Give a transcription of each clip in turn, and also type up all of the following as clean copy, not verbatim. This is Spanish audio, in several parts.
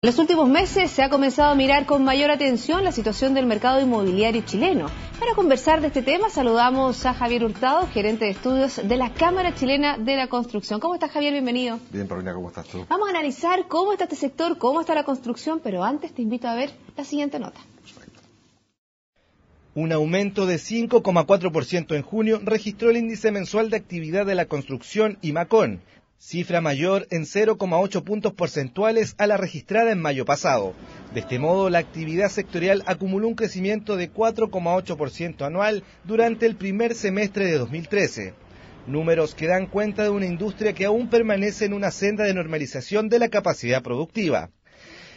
En los últimos meses se ha comenzado a mirar con mayor atención la situación del mercado inmobiliario chileno. Para conversar de este tema saludamos a Javier Hurtado, gerente de estudios de la Cámara Chilena de la Construcción. ¿Cómo estás, Javier? Bienvenido. Bien, Paulina, ¿cómo estás tú? Vamos a analizar cómo está este sector, cómo está la construcción, pero antes te invito a ver la siguiente nota. Un aumento de 5,4% en junio registró el índice mensual de actividad de la construcción IMACON, cifra mayor en 0,8 puntos porcentuales a la registrada en mayo pasado. De este modo, la actividad sectorial acumuló un crecimiento de 4,8% anual durante el primer semestre de 2013. Números que dan cuenta de una industria que aún permanece en una senda de normalización de la capacidad productiva.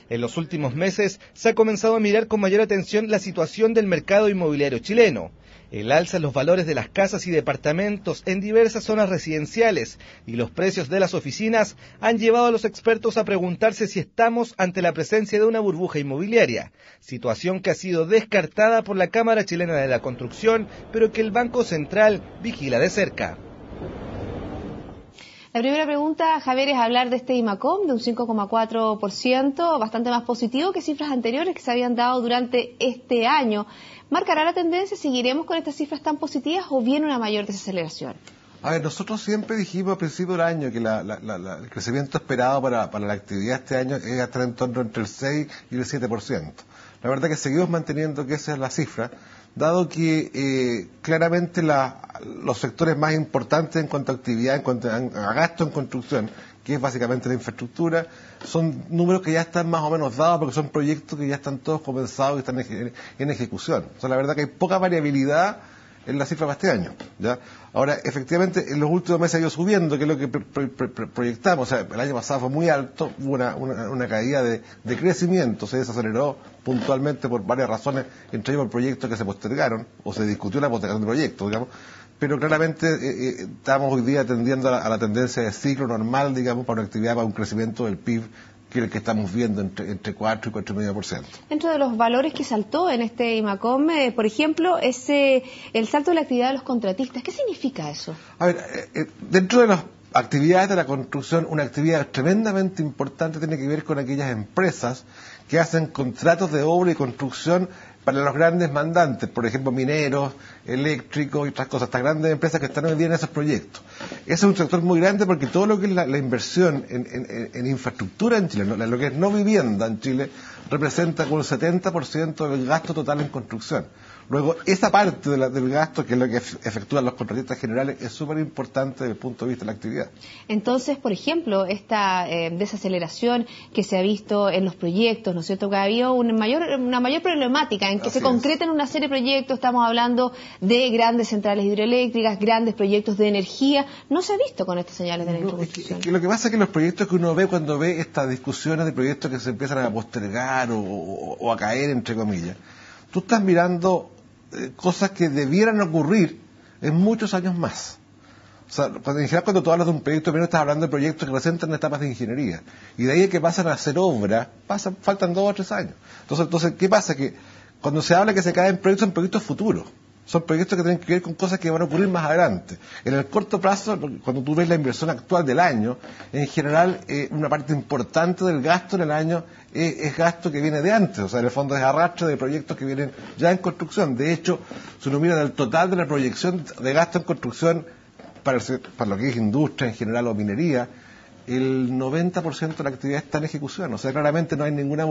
En los últimos meses se ha comenzado a mirar con mayor atención la situación del mercado inmobiliario chileno. El alza en los valores de las casas y departamentos en diversas zonas residenciales y los precios de las oficinas han llevado a los expertos a preguntarse si estamos ante la presencia de una burbuja inmobiliaria, situación que ha sido descartada por la Cámara Chilena de la Construcción, pero que el Banco Central vigila de cerca. La primera pregunta, Javier, es hablar de este IMACON de un 5,4%, bastante más positivo que cifras anteriores que se habían dado durante este año. ¿Marcará la tendencia? ¿Seguiremos con estas cifras tan positivas o viene una mayor desaceleración? A ver, nosotros siempre dijimos al principio del año que el crecimiento esperado para la actividad este año es estar en torno entre el 6 y el 7%. La verdad que seguimos manteniendo que esa es la cifra, dado que claramente los sectores más importantes en cuanto a actividad, en cuanto a gasto en construcción, que es básicamente la infraestructura, son números que ya están más o menos dados porque son proyectos que ya están todos comenzados y están en ejecución. O sea, la verdad que hay poca variabilidad en la cifra para este año, ¿ya? Ahora, efectivamente, en los últimos meses ha ido subiendo, que es lo que proyectamos. O sea, el año pasado fue muy alto, hubo una caída de crecimiento, se desaceleró puntualmente por varias razones, entre ellos por proyectos que se postergaron, o se discutió la postergación de proyectos, digamos, pero claramente estamos hoy día tendiendo a la tendencia de ciclo normal, digamos, para una actividad, para un crecimiento del PIB, que es el que estamos viendo entre 4 y 4,5%. Dentro de los valores que saltó en este IMACON, por ejemplo, es el salto de la actividad de los contratistas. ¿Qué significa eso? A ver, dentro de las actividades de la construcción, una actividad tremendamente importante tiene que ver con aquellas empresas que hacen contratos de obra y construcción para los grandes mandantes, por ejemplo, mineros, eléctricos y otras cosas, estas grandes empresas que están hoy día en esos proyectos. Ese es un sector muy grande porque todo lo que es la inversión en infraestructura en Chile, lo que es no vivienda en Chile, representa como el 70% del gasto total en construcción. Luego, esa parte del gasto, que es lo que efectúan los contratistas generales, es súper importante desde el punto de vista de la actividad. Entonces, por ejemplo, esta desaceleración que se ha visto en los proyectos, ¿no es cierto?, que ha habido una mayor problemática en que se concreten una serie de proyectos. Estamos hablando de grandes centrales hidroeléctricas, grandes proyectos de energía. No se ha visto con estas señales de la introducción. Lo que pasa es que los proyectos que uno ve cuando ve estas discusiones de proyectos que se empiezan a postergar o a caer, entre comillas, tú estás mirando cosas que debieran ocurrir en muchos años más. O sea, en general, cuando tú hablas de un proyecto, primero estás hablando de proyectos que recién están en etapas de ingeniería. Y de ahí que pasan a hacer obra, faltan 2 o 3 años. Entonces, ¿qué pasa? Que cuando se habla que se caen proyectos, son proyectos futuros. Son proyectos que tienen que ver con cosas que van a ocurrir más adelante. En el corto plazo, cuando tú ves la inversión actual del año, en general, una parte importante del gasto en el año es gasto que viene de antes. O sea, en el fondo es arrastre de proyectos que vienen ya en construcción. De hecho, si uno mira del total de la proyección de gasto en construcción para lo que es industria en general o minería, el 90% de la actividad está en ejecución. O sea, claramente no hay ninguna...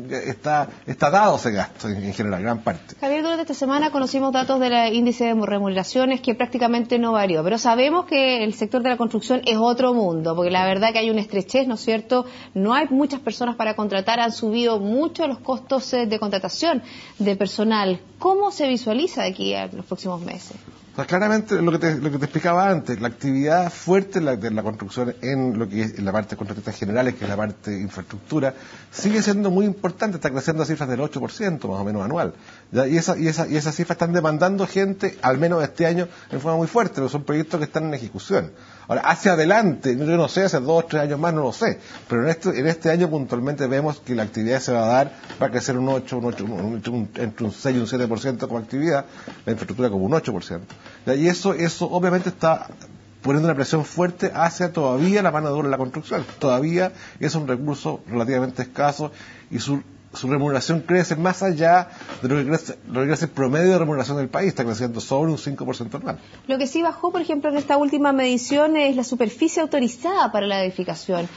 está dado ese gasto en general, gran parte. Javier, durante esta semana conocimos datos del índice de remuneraciones que prácticamente no varió, pero sabemos que el sector de la construcción es otro mundo, porque la verdad que hay una estrechez, ¿no es cierto? No hay muchas personas para contratar, han subido mucho los costos de contratación de personal. ¿Cómo se visualiza de aquí a los próximos meses? O sea, claramente lo que te explicaba antes, la actividad fuerte de la construcción en lo que es en la parte de contratistas generales, que es la parte de infraestructura, sigue siendo muy importante, está creciendo a cifras del 8% más o menos anual. ¿Ya? Y esas cifras están demandando gente, al menos este año, en forma muy fuerte, pero son proyectos que están en ejecución. Ahora, hacia adelante, yo no sé, hace 2 o 3 años más no lo sé, pero en este año puntualmente vemos que la actividad se va a dar, va a crecer entre un 6 y un 7% como actividad, la infraestructura como un 8%. Y eso obviamente está poniendo una presión fuerte hacia todavía la mano de obra en la construcción. Todavía es un recurso relativamente escaso y su remuneración crece más allá de lo que crece el promedio de remuneración del país, está creciendo sobre un 5% anual. Lo que sí bajó, por ejemplo, en esta última medición es la superficie autorizada para la edificación.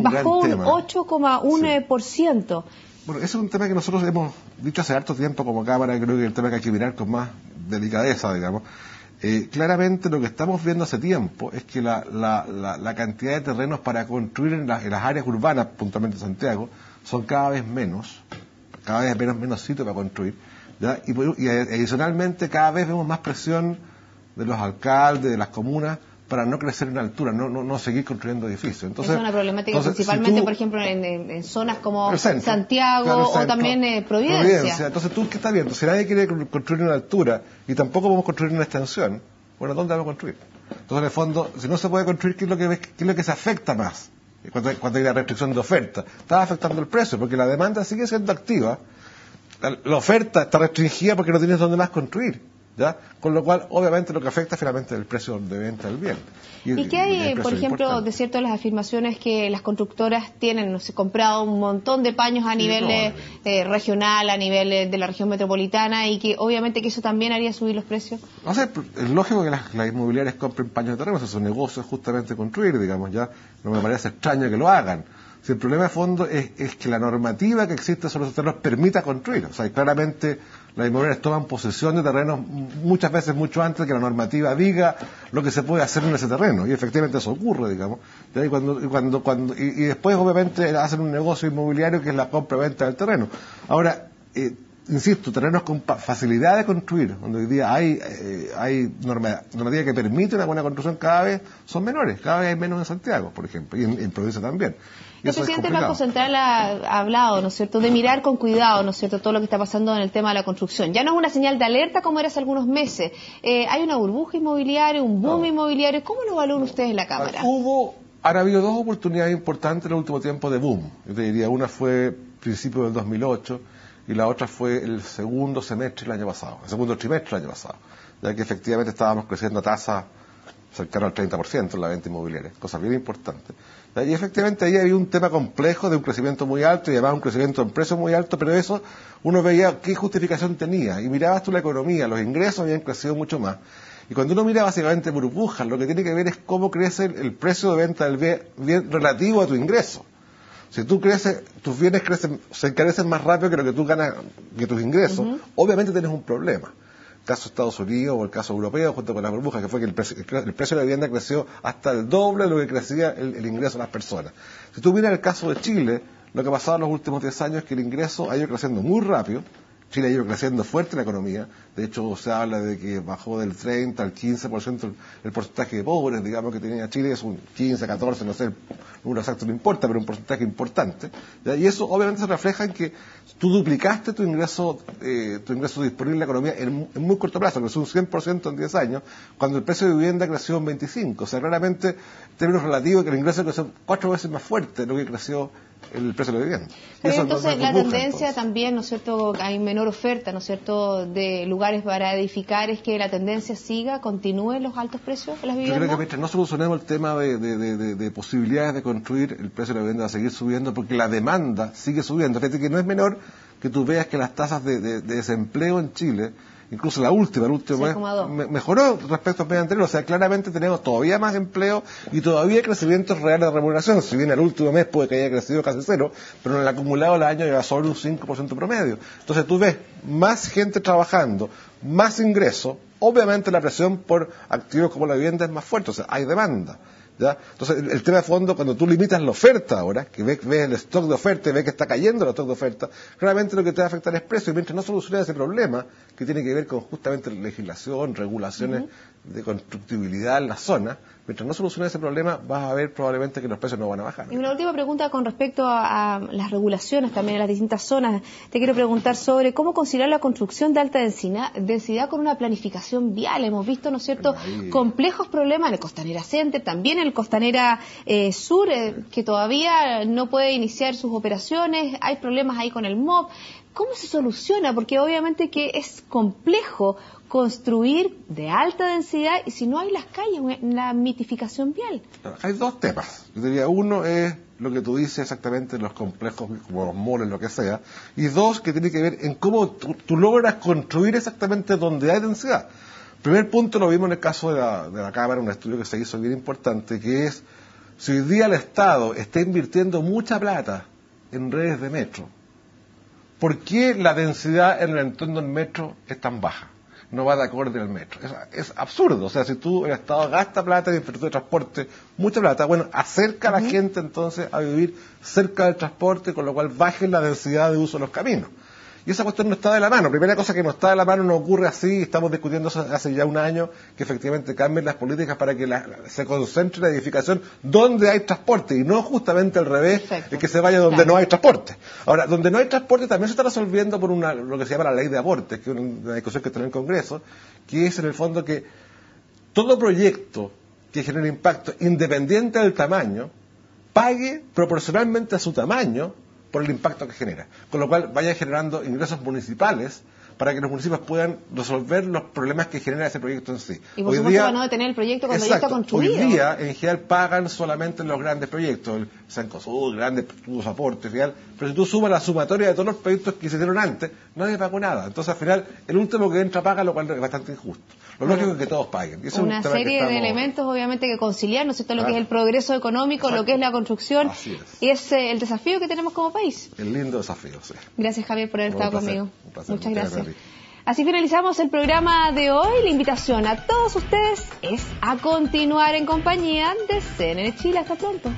Bajó un 8,1%. Bueno, ese es un tema que nosotros hemos dicho hace harto tiempo como Cámara, creo que es el tema que hay que mirar con más delicadeza, digamos. Claramente lo que estamos viendo hace tiempo es que la cantidad de terrenos para construir en las áreas urbanas, puntualmente Santiago, son cada vez menos sitios para construir, ¿ya? Y adicionalmente cada vez vemos más presión de los alcaldes, de las comunas, para no crecer en altura, no seguir construyendo edificios. Entonces, es una problemática principalmente, por ejemplo, en zonas como Santiago, claro, o también Providencia. Entonces, ¿tú qué estás viendo? Si nadie quiere construir en altura y tampoco podemos construir en una extensión, bueno, ¿dónde vamos a construir? Entonces, en el fondo, si no se puede construir, ¿qué es lo que se afecta más? Cuando hay la restricción de oferta, está afectando el precio, porque la demanda sigue siendo activa, la oferta está restringida porque no tienes dónde más construir, ¿ya? Con lo cual, obviamente, lo que afecta finalmente es el precio de venta del bien. ¿Y qué hay, por ejemplo, de cierto las afirmaciones que las constructoras tienen, no sé, comprado un montón de paños a nivel regional, a nivel de la región metropolitana, y que obviamente que eso también haría subir los precios? No sé, es lógico que las inmobiliarias compren paños de terreno, su negocio es justamente construir, digamos, ya no me parece extraño que lo hagan. Si el problema de fondo es que la normativa que existe sobre esos terrenos permita construir. O sea, claramente las inmobiliarias toman posesión de terrenos muchas veces mucho antes de que la normativa diga lo que se puede hacer en ese terreno. Y efectivamente eso ocurre, digamos. Y después, obviamente, hacen un negocio inmobiliario que es la compra-venta del terreno. Ahora, insisto, terrenos con facilidad de construir, donde hoy día hay normativa que permite una buena construcción, cada vez son menores, cada vez hay menos en Santiago, por ejemplo, y en provincia también. El presidente del Banco Central ha hablado, ¿no es cierto?, de mirar con cuidado, ¿no es cierto?, todo lo que está pasando en el tema de la construcción. Ya no es una señal de alerta como era hace algunos meses. Hay una burbuja inmobiliaria, un boom inmobiliario. ¿Cómo lo evalúan ustedes en la Cámara? Han habido dos oportunidades importantes en el último tiempo de boom. Yo te diría, una fue principio del 2008 y la otra fue el segundo semestre del año pasado, el segundo trimestre del año pasado, ya que efectivamente estábamos creciendo a tasa cercana al 30% en la venta inmobiliaria, cosa bien importante. Y efectivamente ahí había un tema complejo de un crecimiento muy alto y además un crecimiento en precios muy alto, pero eso uno veía qué justificación tenía y mirabas tú la economía, los ingresos habían crecido mucho más. Y cuando uno mira básicamente burbujas, lo que tiene que ver es cómo crece el precio de venta del bien relativo a tu ingreso. Si tú creces, tus bienes se encarecen más rápido que lo que tú ganas, que tus ingresos, obviamente tienes un problema. El caso de Estados Unidos o el caso europeo, junto con las burbujas, que fue que el precio de la vivienda creció hasta el doble de lo que crecía el ingreso de las personas. Si tú miras el caso de Chile, lo que ha pasado en los últimos 10 años es que el ingreso ha ido creciendo muy rápido. Chile ha ido creciendo fuerte la economía, de hecho se habla de que bajó del 30 al 15% el porcentaje de pobres, digamos, que tenía Chile, es un 15, 14, no sé, el número exacto no importa, pero un porcentaje importante, ¿ya? Y eso obviamente se refleja en que tú duplicaste tu ingreso disponible en la economía en muy corto plazo, creció un 100% en 10 años, cuando el precio de vivienda creció en 25, o sea, claramente, en términos relativos, que el ingreso creció 4 veces más fuerte de lo que creció el precio de la vivienda. Entonces, la tendencia también, ¿no es cierto?, hay menor oferta, ¿no es cierto?, de lugares para edificar, es que la tendencia continúe los altos precios de las viviendas. Yo creo que mientras no solucionemos el tema de posibilidades de construir, el precio de la vivienda va a seguir subiendo porque la demanda sigue subiendo. Fíjate que no es menor que tú veas que las tasas de desempleo en Chile, incluso el último mes, mejoró respecto al mes anterior. O sea, claramente tenemos todavía más empleo y todavía crecimientos reales de remuneración. Si bien el último mes puede que haya crecido casi cero, pero en el acumulado del año lleva sobre un 5% promedio. Entonces tú ves más gente trabajando, más ingresos, obviamente la presión por activos como la vivienda es más fuerte, o sea, hay demanda. ¿Ya? Entonces, el tema de fondo, cuando tú limitas la oferta ahora, que ves el stock de oferta y ves que está cayendo el stock de oferta, claramente lo que te va a afectar es precio, y mientras no soluciones ese problema, que tiene que ver con justamente legislación, regulaciones de constructibilidad en la zona, mientras no soluciones ese problema, vas a ver probablemente que los precios no van a bajar. Y una última pregunta con respecto a las regulaciones también en las distintas zonas. Te quiero preguntar sobre cómo considerar la construcción de alta densidad con una planificación vial. Hemos visto, ¿no es cierto?, complejos problemas en el Costanera Center, también en el Costanera Sur, que todavía no puede iniciar sus operaciones, hay problemas ahí con el MOB. ¿Cómo se soluciona? Porque obviamente que es complejo construir de alta densidad y si no hay las calles, la mitificación vial. Hay dos temas. Yo diría, uno es lo que tú dices exactamente, los complejos, como los moles, lo que sea, y dos, que tiene que ver en cómo tú logras construir exactamente donde hay densidad. Primer punto lo vimos en el caso de la Cámara, un estudio que se hizo bien importante, que es, si hoy día el Estado está invirtiendo mucha plata en redes de metro, ¿por qué la densidad en el entorno del metro es tan baja? No va de acorde al metro. Es absurdo. O sea, si el Estado gasta plata en infraestructura de transporte, mucha plata, bueno, acerca a la gente entonces a vivir cerca del transporte, con lo cual baje la densidad de uso de los caminos. Y esa cuestión no está de la mano. Primera cosa que no está de la mano, no ocurre así, estamos discutiendo hace ya un año que efectivamente cambien las políticas para que se concentre la edificación donde hay transporte y no justamente al revés, es que se vaya donde no hay transporte. Ahora, donde no hay transporte también se está resolviendo por lo que se llama la ley de aportes, que es una discusión que está en el Congreso, que es en el fondo que todo proyecto que genere impacto independiente del tamaño pague proporcionalmente a su tamaño por el impacto que genera, con lo cual vaya generando ingresos municipales para que los municipios puedan resolver los problemas que genera ese proyecto en sí. Y por supuesto para no detener el proyecto cuando ya está construido. Hoy día, en general, pagan solamente los grandes proyectos, el Cencosud, grandes aportes, pero si tú sumas la sumatoria de todos los proyectos que se hicieron antes, nadie pagó nada. Entonces, al final, el último que entra paga, lo cual es bastante injusto. Lo lógico es que todos paguen. Y una serie de elementos, obviamente, que conciliar, ¿no es cierto?, lo que es el progreso económico, lo que es la construcción. Así es. Y es el desafío que tenemos como país. El lindo desafío, sí. Gracias, Javier, por haber estado conmigo. Un placer. Muchas gracias. Así finalizamos el programa de hoy. La invitación a todos ustedes es a continuar en compañía de CNN Chile. Hasta pronto.